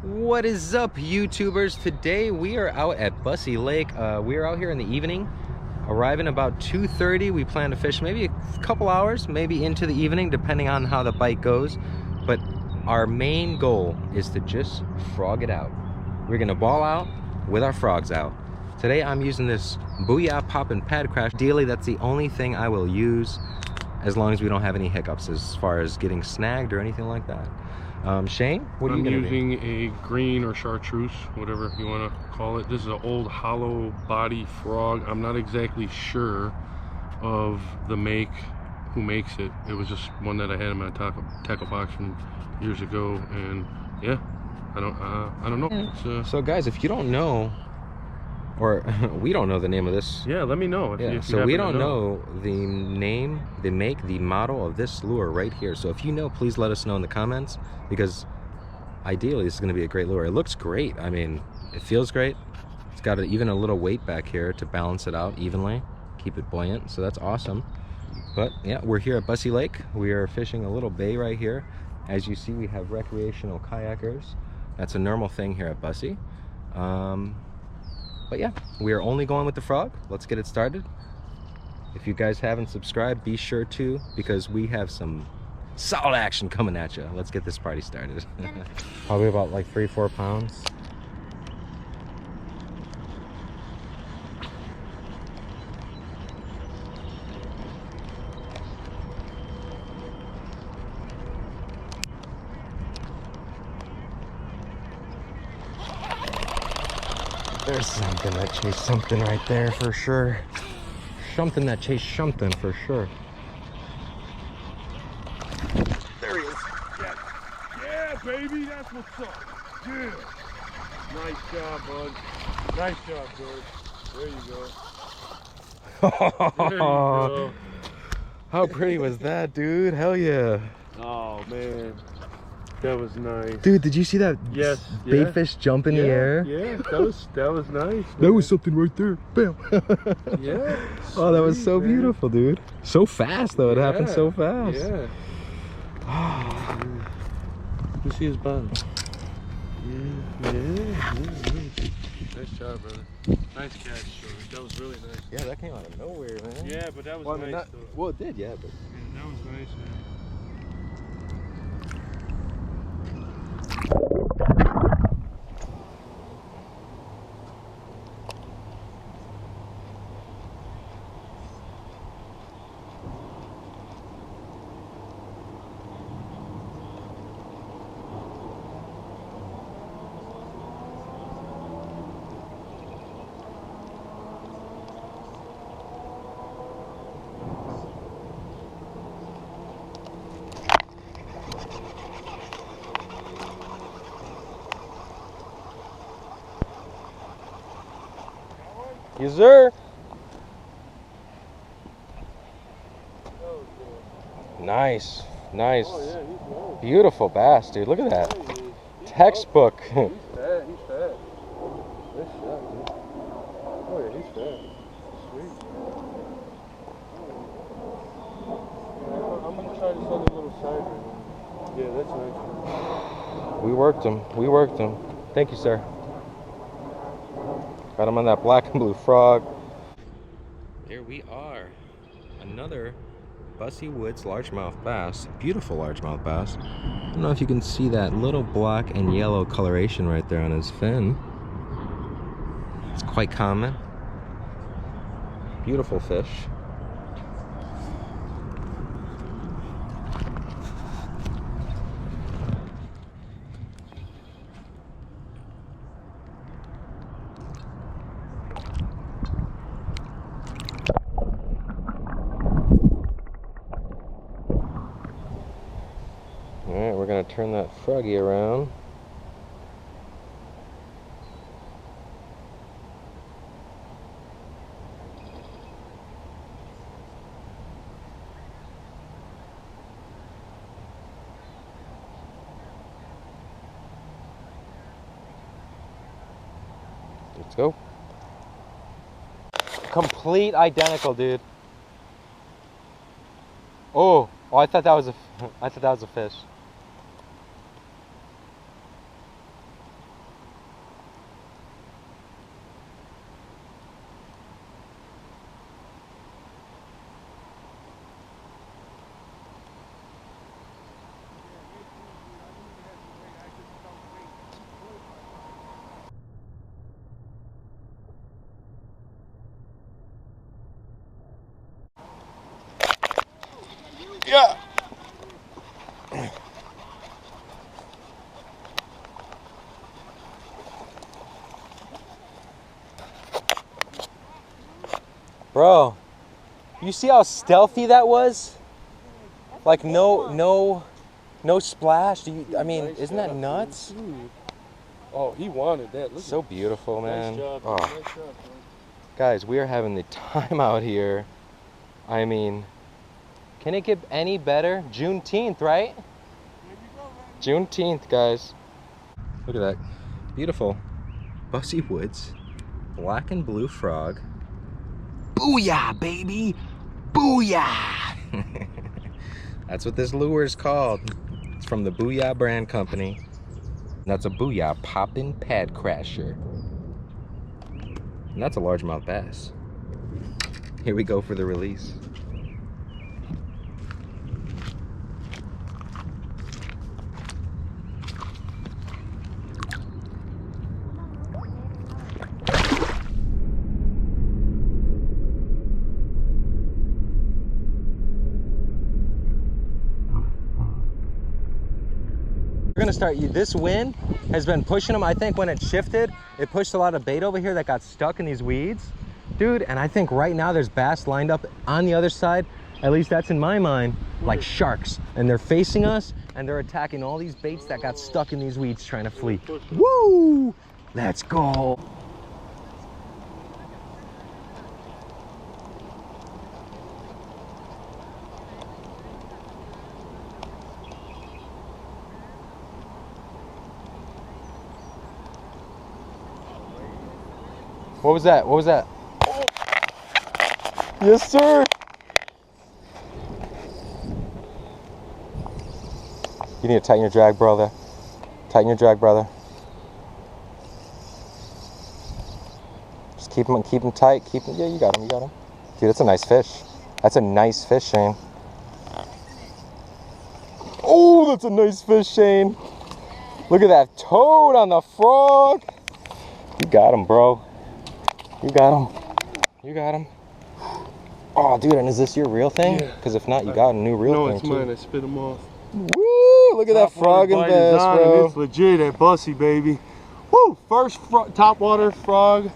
What is up, YouTubers? Today we are out at Busse Lake. We are out here in the evening, arriving about 2:30. We plan to fish maybe a couple hours, maybe into the evening, depending on how the bite goes. But our main goal is to just frog it out. We're gonna ball out with our frogs out. Today I'm using this Booyah Pop and Pad Crash. Ideally, that's the only thing I will use as long as we don't have any hiccups as far as getting snagged or anything like that. Shane, what are you gonna do? I'm using a green or chartreuse, whatever you want to call it. This is an old hollow body frog. I'm not exactly sure of the make, who makes it. It was just one that I had in my tackle box from years ago, and yeah, I don't know. So guys, if you don't know, or we don't know the name of this. Yeah, let me know. If you so we don't know the name, the make, the model of this lure right here. So if you know, please let us know in the comments, because ideally this is going to be a great lure. It looks great. I mean, it feels great. It's got even a little weight back here to balance it out evenly, keep it buoyant. So that's awesome. But yeah, we're here at Busse Lake. We are fishing a little bay right here. As you see, we have recreational kayakers. That's a normal thing here at Busse. But yeah, we are only going with the frog. Let's get it started. If you guys haven't subscribed, be sure to, because we have some solid action coming at you. Let's get this party started. Probably about like 3-4 pounds. There's something that chased something right there for sure. Something that chased something for sure. There he is. Yeah, yeah, baby, that's what's up. Yeah. Nice job, bud. Nice job, George. There you go. There you go. How pretty was that, dude? Hell yeah. Oh man, that was nice. Dude, did you see that bait fish jump in the air? Yeah, that was nice. Man. That was something right there. Bam. Yeah. Oh, that was so man. Beautiful, dude. So fast though. It happened so fast. Yeah. You see his bottom. Yeah. Nice job, brother. Nice catch, George. That was really nice. Yeah, that came out of nowhere, man. Yeah, but that was well, nice. I mean, well, it did, yeah, but yeah, that was nice, man. yes, sir. Nice, nice. Oh, yeah, he's nice. Beautiful bass, dude. Look at that. Textbook. He's fat, he's fat. Nice shot, dude. Oh yeah, he's fat. Sweet. I'm gonna try this other little side rig. Yeah, that's nice. We worked him. We worked him. Thank you, sir. Got him on that black and blue frog. There we are. Another Busse Woods largemouth bass. Beautiful largemouth bass. I don't know if you can see that little black and yellow coloration right there on his fin. It's quite common. Beautiful fish. Alright, we're going to turn that froggy around. Let's go. Complete identical, dude. Oh, I thought that was a fish. Yeah. Bro, you see how stealthy that was? Like no splash. I mean, Nice isn't that job, nuts? dude. Oh, he wanted that. Look So beautiful, man. Nice job, Oh. nice job, man. Guys, we are having the time out here. I mean, can it get any better? Juneteenth, right? Juneteenth, guys. Look at that. Beautiful. Busse Woods. Black and blue frog. Booyah, baby! Booyah! That's what this lure is called. It's from the Booyah brand company. That's a Booyah poppin' pad crasher. And that's a largemouth bass. Here we go for the release. We're gonna start, this wind has been pushing them. I think when it shifted, it pushed a lot of bait over here that got stuck in these weeds. Dude, and I think right now there's bass lined up on the other side. At least that's in my mind, like sharks. And they're facing us and they're attacking all these baits that got stuck in these weeds trying to flee. Woo! Let's go. What was that? What was that? Oh. Yes, sir. You need to tighten your drag, brother. Tighten your drag, brother. Just keep him tight. Keep him. Yeah, you got him. You got him. Dude, that's a nice fish. That's a nice fish, Shane. Oh, that's a nice fish, Shane. Look at that toad on the frog. You got him, bro. You got him. You got him. Oh, dude, and is this your real thing? Yeah. Because if not, you got a new real thing. No, it's mine. I spit him off. Woo! Look at that frog and bass, bro. It's legit at Busse, baby. Woo! First topwater frog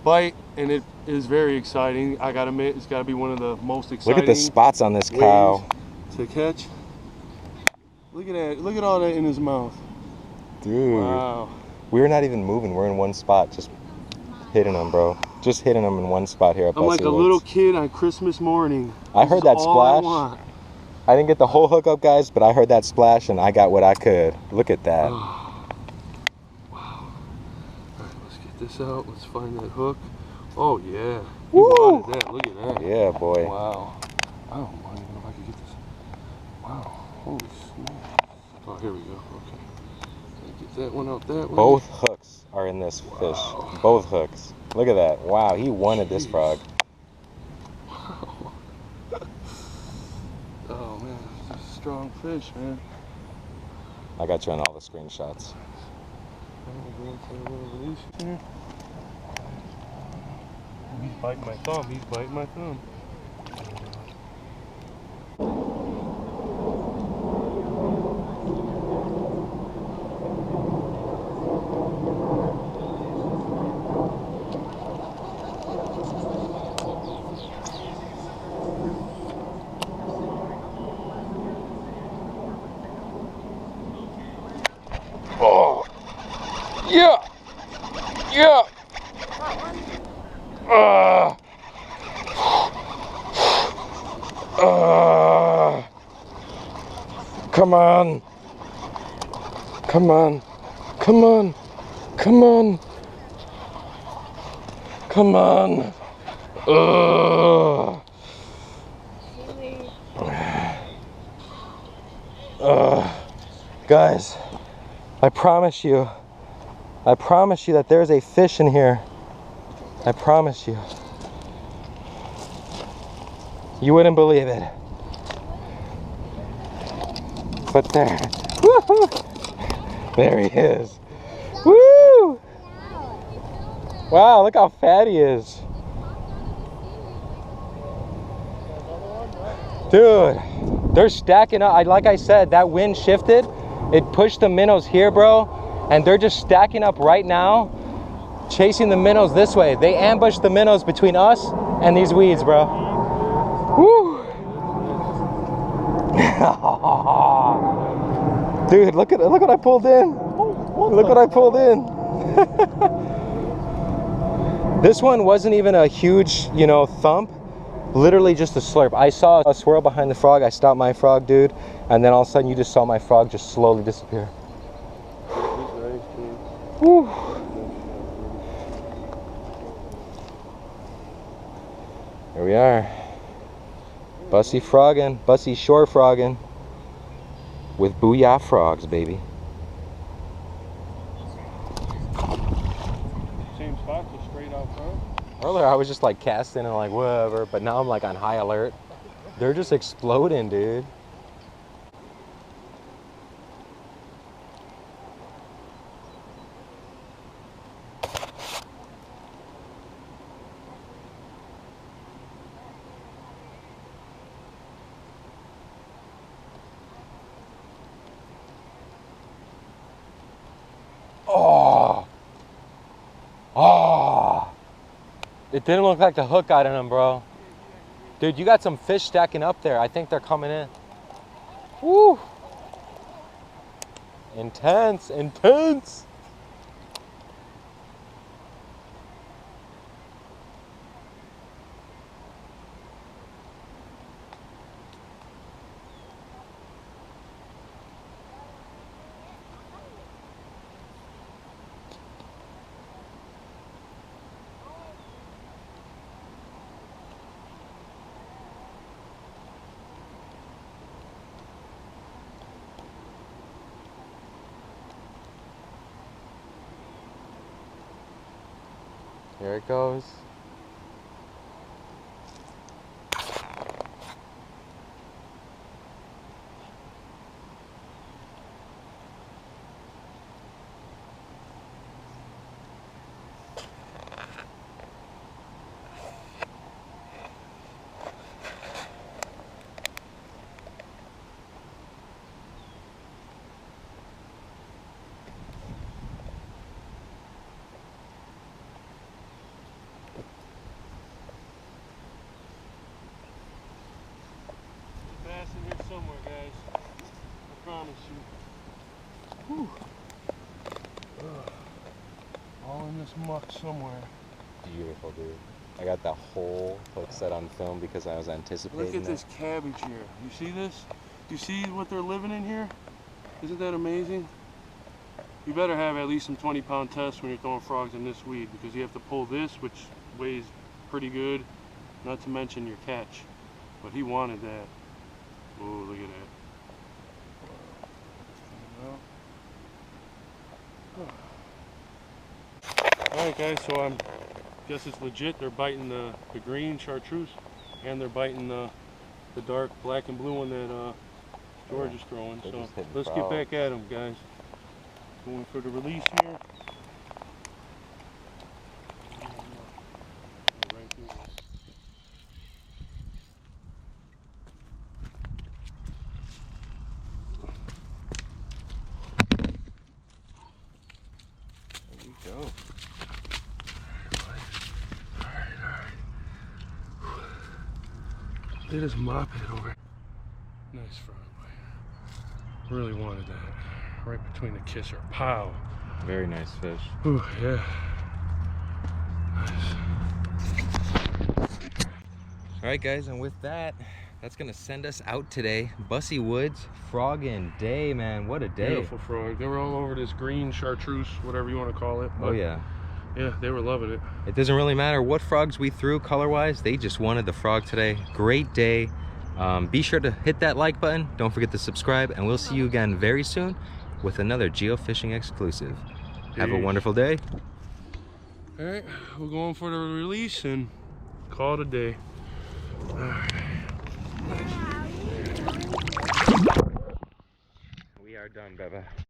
bite, and it is very exciting. I gotta admit, it's gotta be one of the most exciting. Look at the spots on this cow. To catch. Look at that. Look at all that in his mouth. Dude. Wow. We're not even moving. We're in one spot, just hitting them, bro. Just hitting them in one spot here at Busse I'm like a Woods. little kid on Christmas morning. I heard that splash. I didn't get the whole hookup, guys, but I heard that splash and I got what I could. Look at that. Wow. All right, let's get this out. Let's find that hook. Oh, yeah. He wanted that. Look at that. Yeah, boy. Wow. I don't mind if I could get this. Wow. Holy snap. Oh, here we go. Okay. Get that one out that way. Both hooks are in this fish. Both hooks. Look at that. Wow, he wanted this frog. Wow. Oh man, it's a strong fish, man. I got you on all the screenshots. He's biting my thumb. He's biting my thumb. Oh, yeah, yeah. Come on, come on, come on, come on, come on. Guys, I promise you that there's a fish in here. I promise you. You wouldn't believe it. But there. Woo-hoo. There he is. Woo! Wow, look how fat he is. Dude. They're stacking up. Like I said, that wind shifted. It pushed the minnows here, bro. And they're just stacking up right now, chasing the minnows this way. They ambushed the minnows between us and these weeds, bro. Woo! Dude, look what I pulled in. Look what I pulled in. This one wasn't even a huge, you know, thump. Literally just a slurp. I saw a swirl behind the frog. I stopped my frog, dude, and then all of a sudden you just saw my frog just slowly disappear. Woo. Here we are. Busse frogging, Busse shore frogging with booyah frogs, baby. Same spot, just straight out front. Earlier I was just like casting and like whatever, but now I'm like on high alert. They're just exploding, dude. Oh! Oh! It didn't look like the hook got in them, bro. Dude, you got some fish stacking up there. I think they're coming in. Woo! Intense, intense! Here it goes. In here somewhere, guys. I promise you. Whew. All in this muck somewhere. Beautiful, dude. I got that whole hook set on film because I was anticipating. Look at this cabbage here. You see this? You see what they're living in here? Isn't that amazing? You better have at least some 20-pound tests when you're throwing frogs in this weed, because you have to pull this, which weighs pretty good, not to mention your catch. But he wanted that. Oh, look at that. Alright guys, so I guess it's legit. They're biting the green chartreuse, and they're biting the dark black and blue one that George is throwing. So let's get back at them, guys. Going for the release here. Go. Alright. They just mop it over. Nice frog bite. Really wanted that. Right between the kisser. Pow. Very nice fish. Ooh, yeah. Nice. Alright guys, and with that, that's gonna send us out today. Busse Woods, frogging day, man. What a day. Beautiful frog. They were all over this green chartreuse, whatever you want to call it. Oh yeah. Yeah, they were loving it. It doesn't really matter what frogs we threw color-wise. They just wanted the frog today. Great day. Be sure to hit that like button. Don't forget to subscribe, and we'll see you again very soon with another geofishing exclusive. Have a wonderful day. All right, we're going for the release and call it a day. All right. We are done, Beba.